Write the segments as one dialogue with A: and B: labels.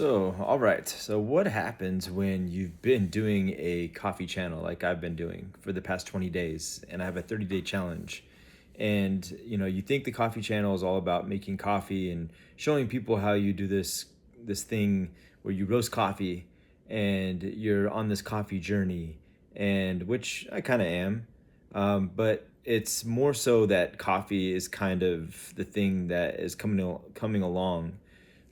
A: All right. So, what happens when you've been doing a coffee channel like I've been doing for the past 20 days and I have a 30-day challenge? And, you think the coffee channel is all about making coffee and showing people how you do this thing where you roast coffee and you're on this coffee journey, and which I kind of am. But it's more so that coffee is kind of the thing that is coming along,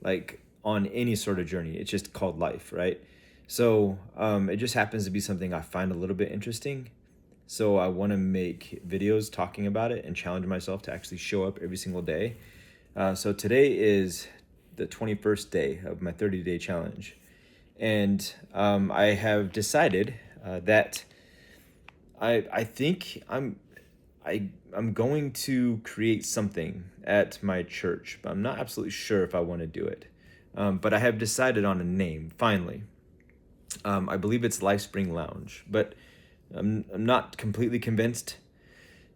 A: like on any sort of journey. It's just called life, right? So it just happens to be something I find a little bit interesting. So I want to make videos talking about it and challenge myself to actually show up every single day. So today is the 21st day of my 30-day challenge. And I have decided that I think I'm going to create something at my church, but I'm not absolutely sure if I want to do it. But I have decided on a name finally. I believe it's Life Spring Lounge, but I'm not completely convinced.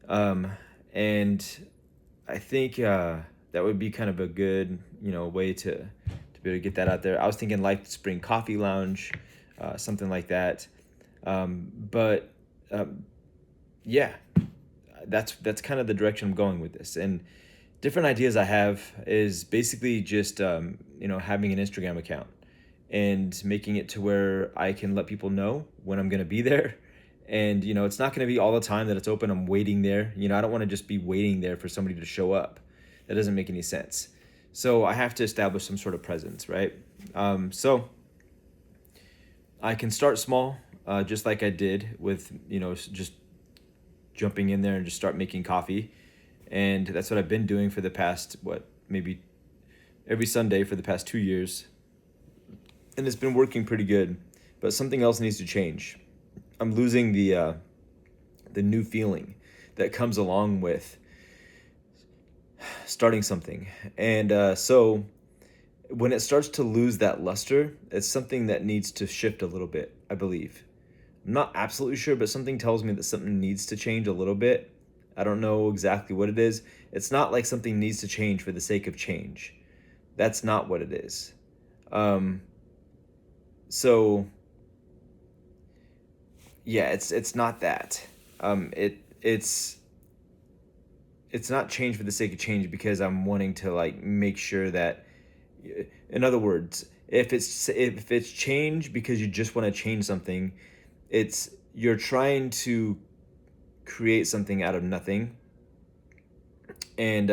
A: And I think that would be kind of a good way to be able to get that out there. I was thinking Life Spring Coffee Lounge, something like that. But yeah, that's kind of the direction I'm going with this. And different ideas I have is basically just having an Instagram account and making it to where I can let people know when I'm going to be there. And it's not going to be all the time that it's open. I'm waiting there. I don't want to just be waiting there for somebody to show up. That doesn't make any sense. So I have to establish some sort of presence, right? So I can start small, just like I did with just jumping in there and just start making coffee. And that's what I've been doing for the past, maybe every Sunday for the past 2 years. And it's been working pretty good, but something else needs to change. I'm losing the new feeling that comes along with starting something. And so when it starts to lose that luster, it's something that needs to shift a little bit, I believe. I'm not absolutely sure, but something tells me that something needs to change a little bit. I don't know exactly what it is. It's not like something needs to change for the sake of change. That's not what it is. Um, so yeah, it's not that. It's not change for the sake of change because I'm wanting to like make sure that, in other words, if it's change because you just want to change something, it's you're trying to create something out of nothing, and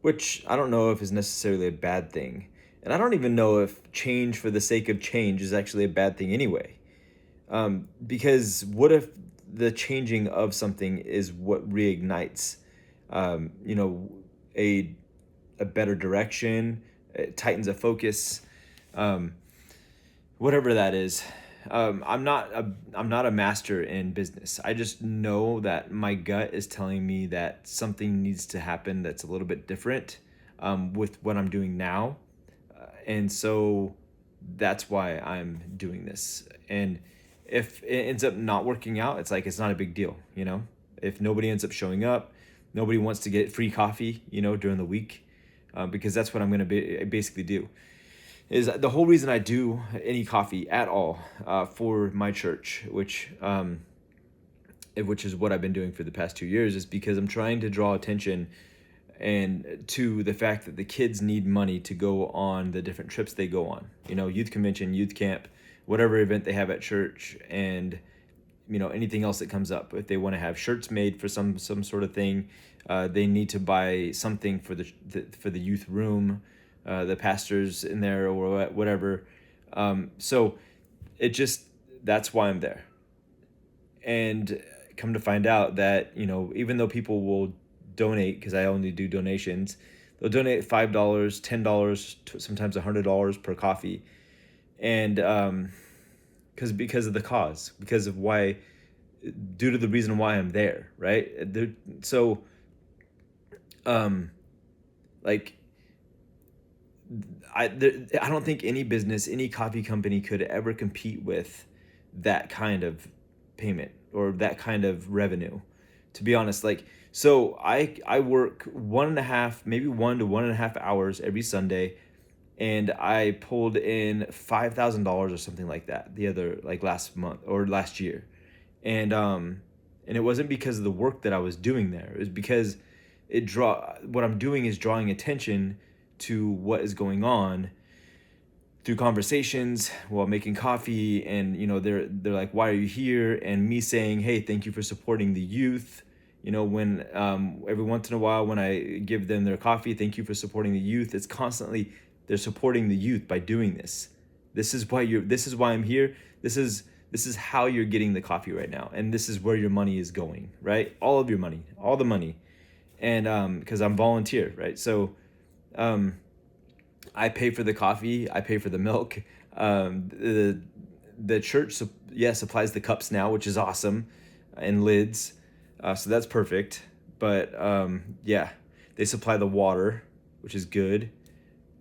A: which I don't know if is necessarily a bad thing. And I don't even know if change for the sake of change is actually a bad thing anyway. Because what if the changing of something is what reignites, um, you know, a a better direction, it tightens a focus, um, whatever that is. I'm not a master in business. I just know that my gut is telling me that something needs to happen that's a little bit different with what I'm doing now, and so that's why I'm doing this. And if it ends up not working out, it's like it's not a big deal, If nobody ends up showing up, nobody wants to get free coffee, during the week, because that's what I'm going to basically do. Is the whole reason I do any coffee at all for my church, which is what I've been doing for the past 2 years, is because I'm trying to draw attention and to the fact that the kids need money to go on the different trips they go on, youth convention, youth camp, whatever event they have at church, and anything else that comes up. If they want to have shirts made for some sort of thing, they need to buy something for the youth room, the pastors in there or whatever. So it just that's why I'm there. And come to find out that even though people will donate, because I only do donations, they'll donate $5, $10, sometimes $100 per coffee, and because of the cause, because of why, due to the reason why I'm there, right? So, like, I don't think any business, any coffee company could ever compete with that kind of payment or that kind of revenue, to be honest. Like, so I work 1.5, maybe 1 to 1.5 hours every Sunday, and I pulled in $5,000 or something like that last month or last year. And it wasn't because of the work that I was doing there. It was because what I'm doing is drawing attention to what is going on through conversations while making coffee. And they're like, why are you here? And me saying, hey, thank you for supporting the youth. When every once in a while when I give them their coffee, thank you for supporting the youth. It's constantly, they're supporting the youth by doing this. This is why I'm here. This is how you're getting the coffee right now, and this is where your money is going, right? All of your money, all the money. And because I'm volunteer, right? So I pay for the coffee, I pay for the milk. The church, supplies the cups now, which is awesome, and lids. So that's perfect. But they supply the water, which is good,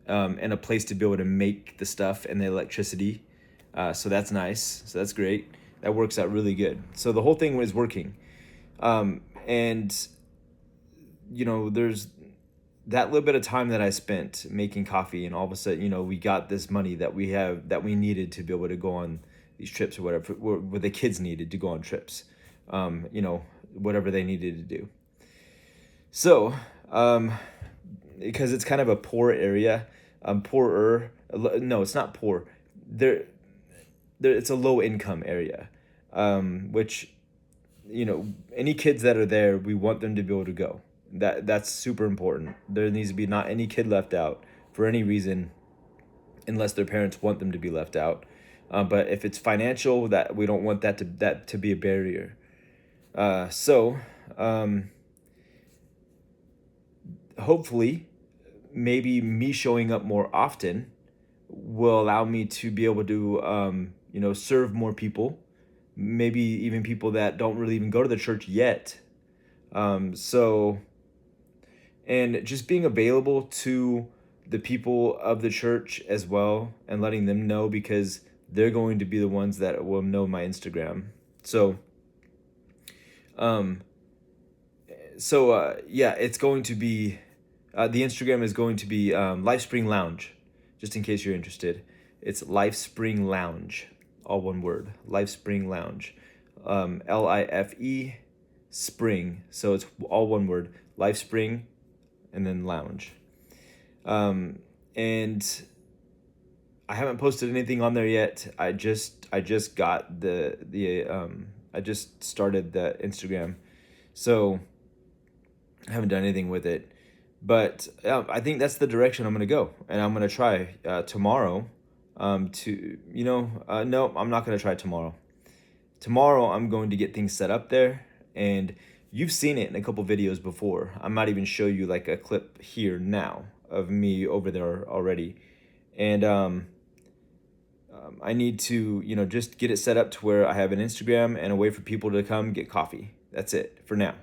A: and a place to be able to make the stuff and the electricity. So that's nice. So that's great. That works out really good. So the whole thing was working. And there's that little bit of time that I spent making coffee, and all of a sudden, we got this money that we needed to be able to go on these trips or whatever, where the kids needed to go on trips, whatever they needed to do. So, because it's kind of a poor area, poorer. No, it's not poor. It's a low income area, which, any kids that are there, we want them to be able to go. That's super important. There needs to be not any kid left out for any reason, unless their parents want them to be left out. But if it's financial, that we don't want that to be a barrier. So hopefully, maybe me showing up more often will allow me to be able to serve more people, maybe even people that don't really even go to the church yet. And just being available to the people of the church as well, and letting them know, because they're going to be the ones that will know my Instagram. So it's going to be, the Instagram is going to be Lifespring Lounge, just in case you're interested. It's Lifespring Lounge, all one word, Lifespring Lounge, LIFE Spring. So it's all one word, Lifespring, and then Lounge. And I haven't posted anything on there yet. I just got I just started the Instagram, so I haven't done anything with it. But I think that's the direction I'm gonna go, and I'm gonna try tomorrow. No, I'm not gonna try tomorrow. Tomorrow I'm going to get things set up there, and you've seen it in a couple videos before. I might even show you like a clip here now of me over there already. And I need to, just get it set up to where I have an Instagram and a way for people to come get coffee. That's it for now.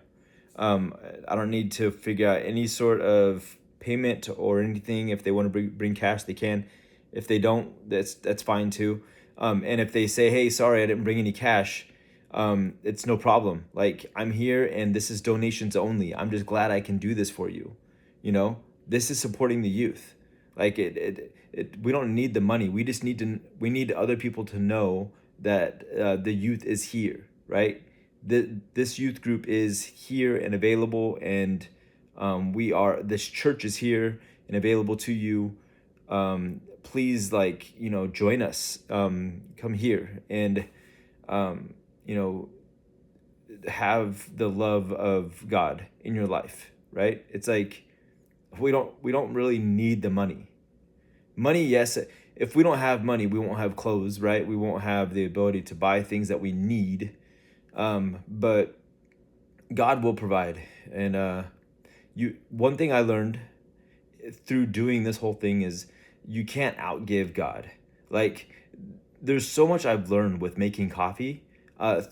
A: I don't need to figure out any sort of payment or anything. If they want to bring cash, they can. If they don't, that's fine too. And if they say, hey, sorry, I didn't bring any cash, it's no problem. Like, I'm here and this is donations only. I'm just glad I can do this for you. This is supporting the youth. Like, we don't need the money. We just need other people to know that the youth is here, right? This youth group is here and available, and this church is here and available to you. Please, join us. Come here and have the love of God in your life, right? It's like, we don't really need the money. Money, yes. If we don't have money, we won't have clothes, right? We won't have the ability to buy things that we need. But God will provide. And one thing I learned through doing this whole thing is you can't outgive God. Like, there's so much I've learned with making coffee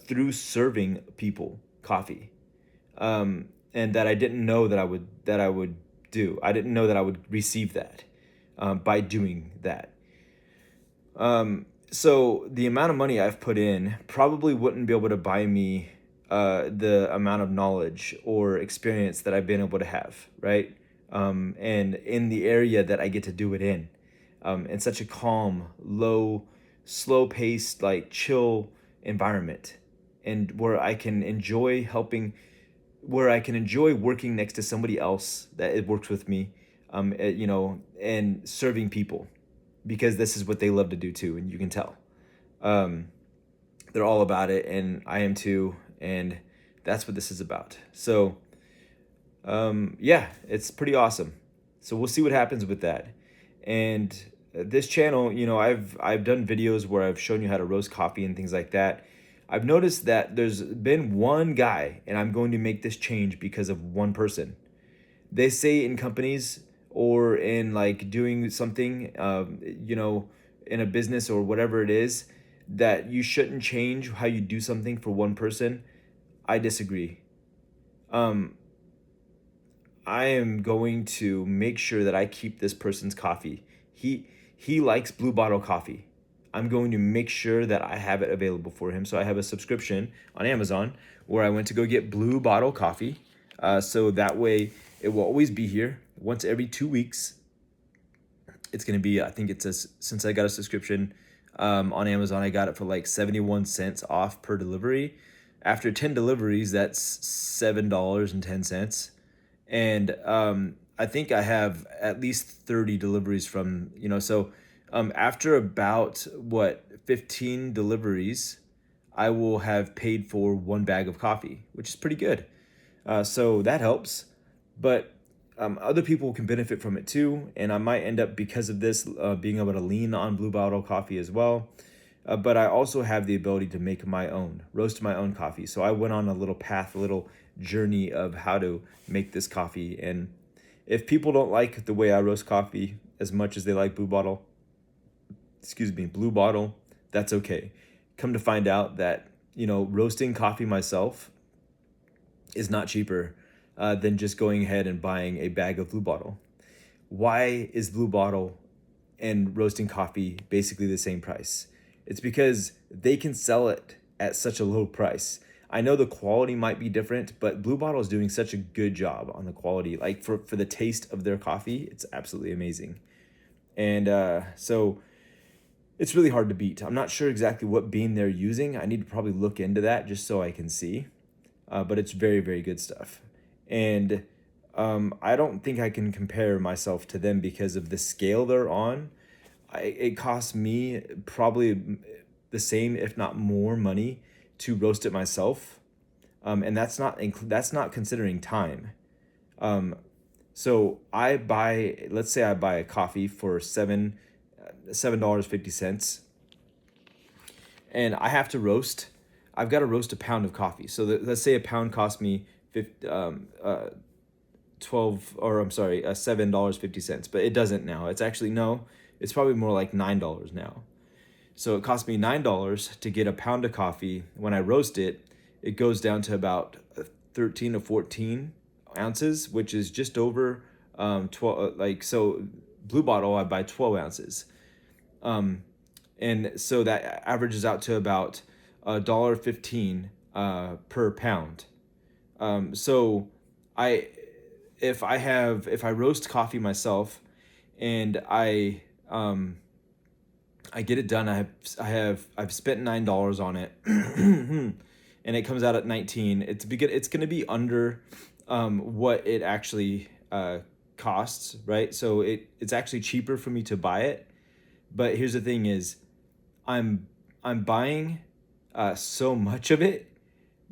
A: through serving people coffee, and that I didn't know that I would do. I didn't know that I would receive that by doing that. So the amount of money I've put in probably wouldn't be able to buy me the amount of knowledge or experience that I've been able to have, right? And in the area that I get to do it in. in such a calm, low, slow paced, like chill environment, and where I can enjoy working next to somebody else that it works with me, and serving people, because this is what they love to do too, and you can tell. Um, they're all about it, and I am too, and that's what this is about. So, yeah, it's pretty awesome. So we'll see what happens with that. And this channel, I've done videos where I've shown you how to roast coffee and things like that. I've noticed that there's been one guy, and I'm going to make this change because of one person. They say in companies or in like doing something, in a business or whatever it is, that you shouldn't change how you do something for one person. I disagree. Um, I am going to make sure that I keep this person's coffee. He likes Blue Bottle coffee. I'm going to make sure that I have it available for him. So I have a subscription on Amazon where I went to go get Blue Bottle coffee. So that way it will always be here once every 2 weeks. It's going to be, I think it says, since I got a subscription on Amazon, I got it for like 71 cents off per delivery. After 10 deliveries, that's $7.10. And I think I have at least 30 deliveries from, after about 15 deliveries, I will have paid for one bag of coffee, which is pretty good. So that helps. But other people can benefit from it too. And I might end up, because of this, being able to lean on Blue Bottle coffee as well. But I also have the ability to make roast my own coffee. So I went on a little journey of how to make this coffee. And if people don't like the way I roast coffee as much as they like Blue Bottle, that's okay. Come to find out that, roasting coffee myself is not cheaper than just going ahead and buying a bag of Blue Bottle. Why is Blue Bottle and roasting coffee basically the same price? It's because they can sell it at such a low price. I know the quality might be different, but Blue Bottle is doing such a good job on the quality. Like for the taste of their coffee, it's absolutely amazing. And so it's really hard to beat. I'm not sure exactly what bean they're using. I need to probably look into that just so I can see. But it's very, very good stuff. And I don't think I can compare myself to them because of the scale they're on. It costs me probably the same, if not more money to roast it myself. And that's not considering time. So let's say I buy a coffee for $7.50, and I have to roast. I've got to roast a pound of coffee. So let's say a pound cost me $7.50, but it doesn't now. It's actually, no, it's probably more like $9 now. So it cost me $9 to get a pound of coffee. When I roast it, it goes down to about 13 to 14 ounces, which is just over 12. So Blue Bottle, I buy 12 ounces. And so that averages out to about $1.15 per pound. So if I roast coffee myself and I get it done, I've spent $9 on it, and it comes out at 19. It's going to be under what it actually costs, right? So it's actually cheaper for me to buy it. But here's the thing is, I'm buying so much of it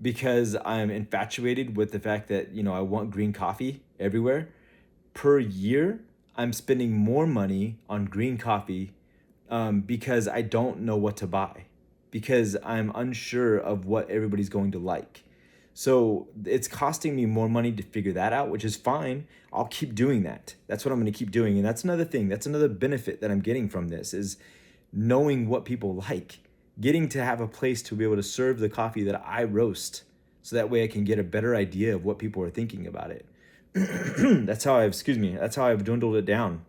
A: because I'm infatuated with the fact that, I want green coffee everywhere. Per year, I'm spending more money on green coffee because I don't know what to buy, because I'm unsure of what everybody's going to like. So it's costing me more money to figure that out, which is fine. I'll keep doing that. That's what I'm going to keep doing. And that's another thing. That's another benefit that I'm getting from this, is knowing what people like, getting to have a place to be able to serve the coffee that I roast. So that way I can get a better idea of what people are thinking about it. That's how I've dwindled it down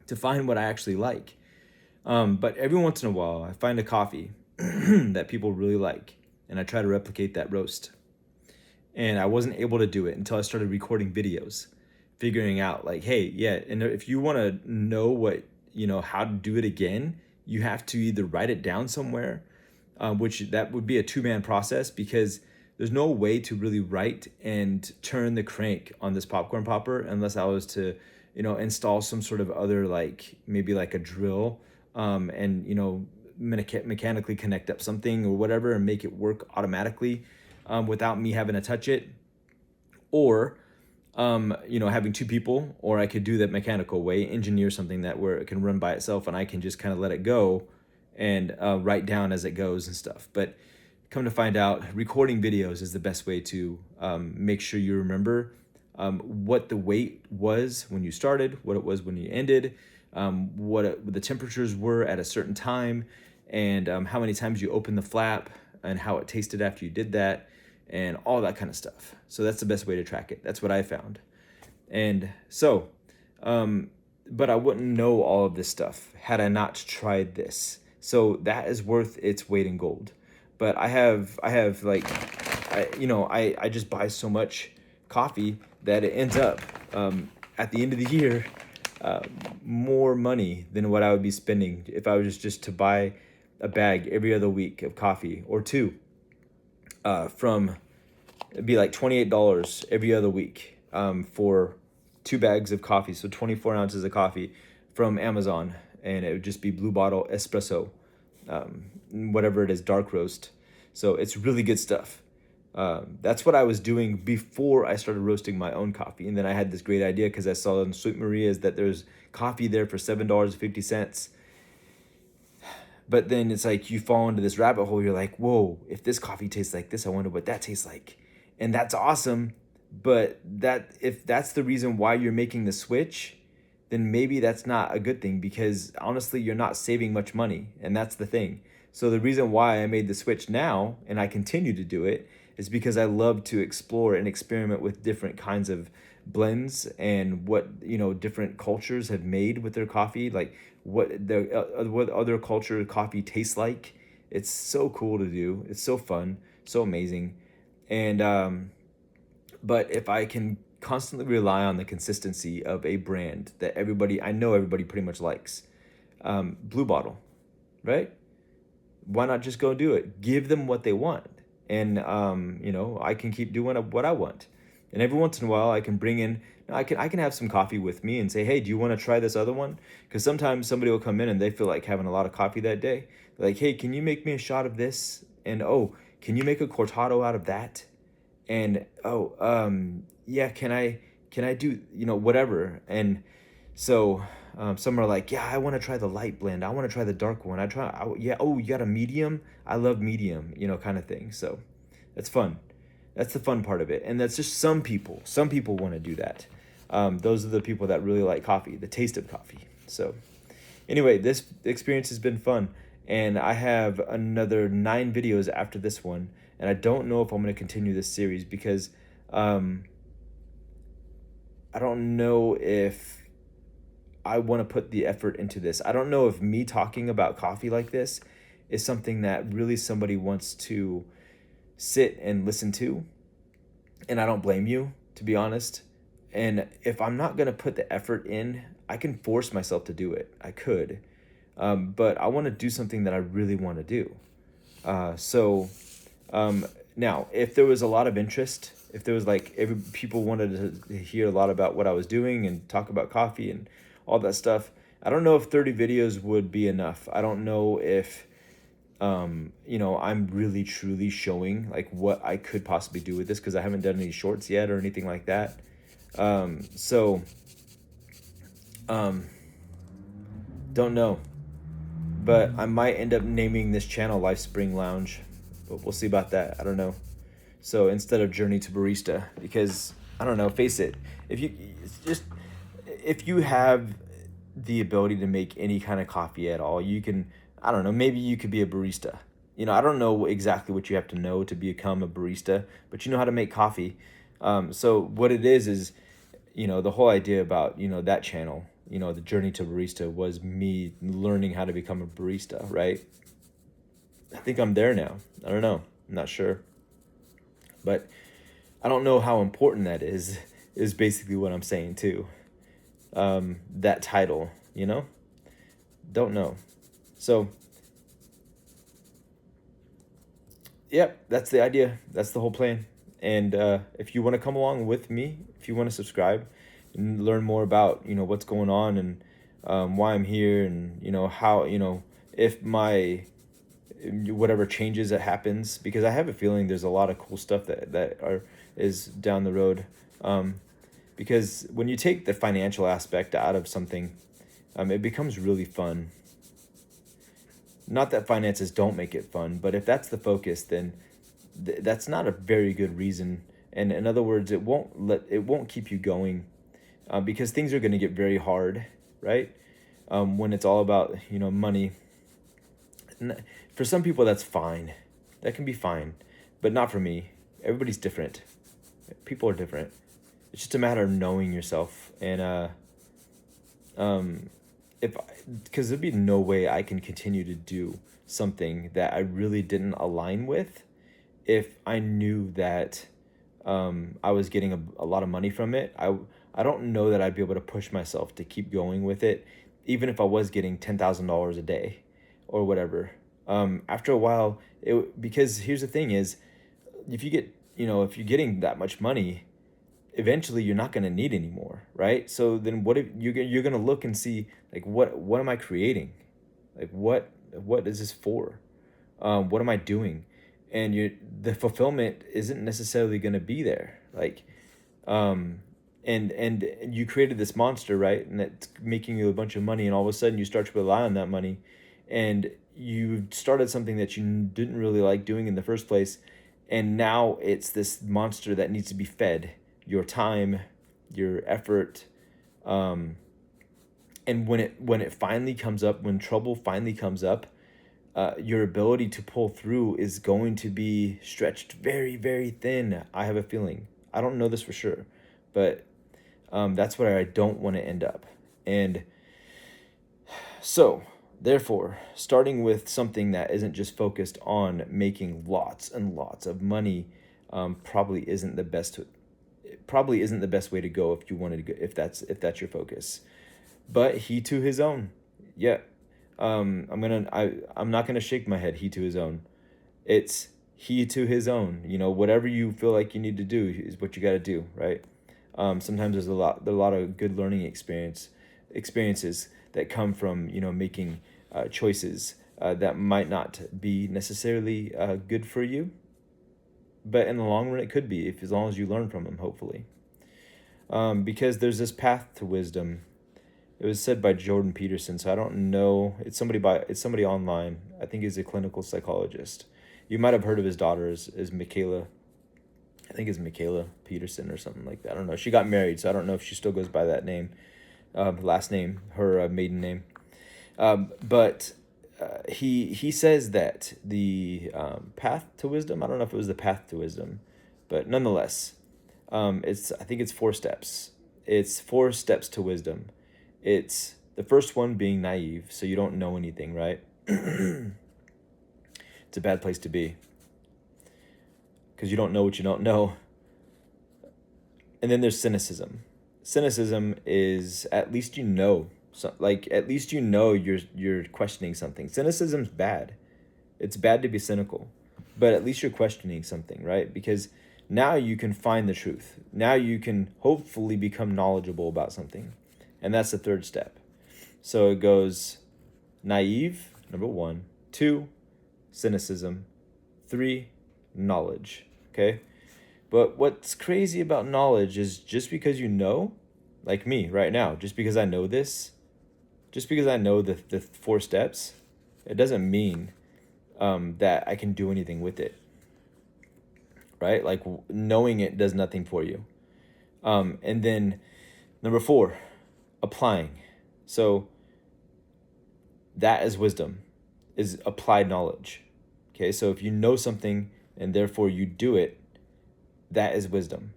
A: to find what I actually like. But every once in a while, I find a coffee that people really like, and I try to replicate that roast. And I wasn't able to do it until I started recording videos, figuring out like, hey, yeah, and if you want to know what how to do it again, you have to either write it down somewhere, which that would be a two-man process, because there's no way to really write and turn the crank on this popcorn popper unless I was to, install some sort of other, like maybe like a drill, and mechanically connect up something or whatever and make it work automatically, without me having to touch it, or having two people, or I could do that mechanical way, engineer something that where it can run by itself and I can just kind of let it go and write down as it goes and stuff. But come to find out, recording videos is the best way to make sure you remember what the weight was when you started, what it was when you ended, what the temperatures were at a certain time, and how many times you opened the flap and how it tasted after you did that, and all that kind of stuff. So that's the best way to track it. That's what I found. And so, but I wouldn't know all of this stuff had I not tried this. So that is worth its weight in gold. But I have like, I just buy so much coffee that it ends up, at the end of the year, more money than what I would be spending if I was just to buy a bag every other week of coffee, or two, from, it'd be like $28 every other week, for 2 bags of coffee. So 24 ounces of coffee from Amazon, and it would just be Blue Bottle espresso, whatever it is, dark roast. So it's really good stuff. That's what I was doing before I started roasting my own coffee. And then I had this great idea because I saw in Sweet Maria's that there's coffee there for $7.50. But then it's like you fall into this rabbit hole. You're like, whoa, if this coffee tastes like this, I wonder what that tastes like. And that's awesome. But if that's the reason why you're making the switch, then maybe that's not a good thing, because honestly, you're not saving much money. And that's the thing. So the reason why I made the switch now, and I continue to do it, is because I love to explore and experiment with different kinds of blends and what different cultures have made with their coffee, like what other culture coffee tastes like. It's so cool to do. It's so fun, so amazing. And but if I can constantly rely on the consistency of a brand that I know everybody pretty much likes, Blue Bottle, right? Why not just go do it? Give them what they want. And I can keep doing what I want. And every once in a while I can bring in, I can have some coffee with me and say, hey, do you want to try this other one? Because sometimes somebody will come in and they feel like having a lot of coffee that day. They're like, hey, can you make me a shot of this? And oh, can you make a cortado out of that? And yeah, can I do whatever? And so some are like, yeah, I want to try the light blend, I want to try the dark one, yeah, oh, you got a medium? I love medium, kind of thing. So that's fun. That's the fun part of it. And that's just some people want to do that. Those are the people that really like coffee, the taste of coffee. So anyway, this experience has been fun, and I have another 9 videos after this one, and I don't know if I'm going to continue this series because I don't know if I want to put the effort into this. I don't know if me talking about coffee like this is something that really somebody wants to sit and listen to. And I don't blame you, to be honest. And if I'm not going to put the effort in, I can force myself to do it. I could. But I want to do something that I really want to do. Now, if there was a lot of interest, if there was people wanted to hear a lot about what I was doing and talk about coffee and all that stuff, I don't know if 30 videos would be enough. I don't know if, I'm really truly showing like what I could possibly do with this, because I haven't done any shorts yet or anything like that. Don't know. But I might end up naming this channel Life Spring Lounge. But we'll see about that. I don't know. So instead of Journey to Barista, because I don't know, face it, if you have the ability to make any kind of coffee at all, you can, I don't know, maybe you could be a barista. I don't know exactly what you have to know to become a barista, but you know how to make coffee. So what it is, the whole idea about, that channel, the Journey to Barista, was me learning how to become a barista, right? I think I'm there now. I don't know. I'm not sure. But I don't know how important that is basically what I'm saying too. That title, Don't know. So, yep, that's the idea. That's the whole plan. And if you want to come along with me, if you want to subscribe and learn more about, what's going on, and why I'm here, and how, if my whatever changes that happens, because I have a feeling there's a lot of cool stuff is down the road. Because when you take the financial aspect out of something, it becomes really fun. Not that finances don't make it fun, but if that's the focus, then that's not a very good reason. And in other words, it won't keep you going, because things are going to get very hard, right? When it's all about money. For some people, that's fine. That can be fine, but not for me. Everybody's different. People are different. It's just a matter of knowing yourself, and if because there'd be no way I can continue to do something that I really didn't align with if I knew that I was getting a lot of money from it. I don't know that I'd be able to push myself to keep going with it, even if I was getting $10,000 a day or whatever. After a while, because here's the thing is, if you're getting that much money, eventually you're not going to need anymore, right? So then what if you're going to look and see, like, what am I creating? Like, what is this for? What am I doing? And the fulfillment isn't necessarily going to be there. Like, and you created this monster, right? And that's making you a bunch of money, and all of a sudden you start to rely on that money, and you started something that you didn't really like doing in the first place, and now it's this monster that needs to be fed your time, your effort, and when it finally comes up, when trouble finally comes up, your ability to pull through is going to be stretched very, very thin. I have a feeling. I don't know this for sure, but that's where I don't want to end up. And so, therefore, starting with something that isn't just focused on making lots and lots of money, probably isn't the best. Probably isn't the best way to go if you wanted to go, if that's your focus. But he to his own. Yeah. I'm not gonna shake my head. He to his own. It's he to his own. Whatever you feel like you need to do is what you got to do, right? Sometimes there's a lot of good learning experiences that come from making choices that might not be necessarily good for you, but in the long run it could be, if as long as you learn from them, hopefully. Because there's this path to wisdom. It was said by Jordan Peterson, so I don't know. It's somebody online. I think he's a clinical psychologist. You might have heard of his daughter is Michaela. I think it's Michaela Peterson or something like that. I don't know. She got married, so I don't know if she still goes by that name, last name, her maiden name. But he says that the path to wisdom. I don't know if it was the path to wisdom, but nonetheless, I think it's 4 steps. It's 4 steps to wisdom. It's the first one being naive, so you don't know anything, right? It's a bad place to be, because you don't know what you don't know. And then there's cynicism. Cynicism is, at least at least you're questioning something. Cynicism's bad. It's bad to be cynical, but at least you're questioning something, right? Because now you can find the truth. Now you can hopefully become knowledgeable about something. And that's the 3rd step. So it goes naive, number 1, 2, cynicism, 3, knowledge. Okay? But what's crazy about knowledge is, just because like me right now, just because I know this, just because I know the 4 steps, it doesn't mean that I can do anything with it. Right? Like, knowing it does nothing for you. And then number 4, applying. So that is wisdom, is applied knowledge. Okay, so if you know something and therefore you do it, that is wisdom.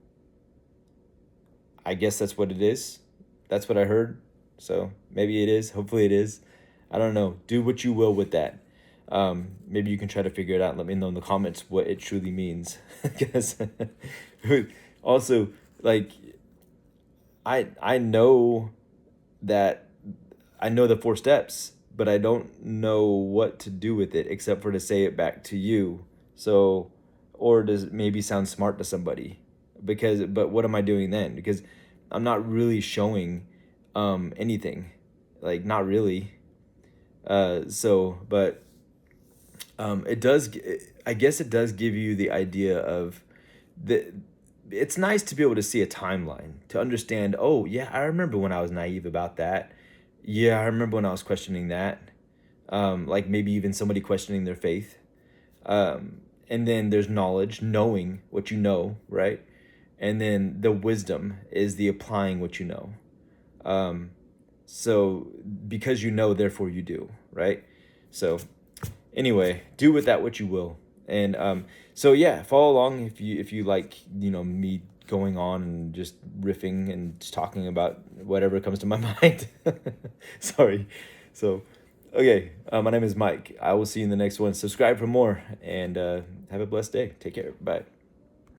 A: I guess that's what it is. That's what I heard. So maybe it is. Hopefully it is. I don't know. Do what you will with that. Maybe you can try to figure it out and let me know in the comments what it truly means. Because also, like, I know that I know the 4 steps, but I don't know what to do with it except for to say it back to you. So, or does it maybe sound smart to somebody? Because, but what am I doing then? Because I'm not really showing anything, like not really. But it does. I guess it does give you the idea of the. It's nice to be able to see a timeline to understand. Oh yeah, I remember when I was naive about that. Yeah, I remember when I was questioning that. Like maybe even somebody questioning their faith. And then there's knowledge, knowing what you know, right? And then the wisdom is the applying what you know. Um, so because you know, therefore you do, right? So anyway, do with that what you will. And so yeah, follow along if you like, me going on and just riffing and just talking about whatever comes to my mind. Sorry. So okay, my name is Mike. I will see you in the next one. Subscribe for more, and have a blessed day. Take care. Bye.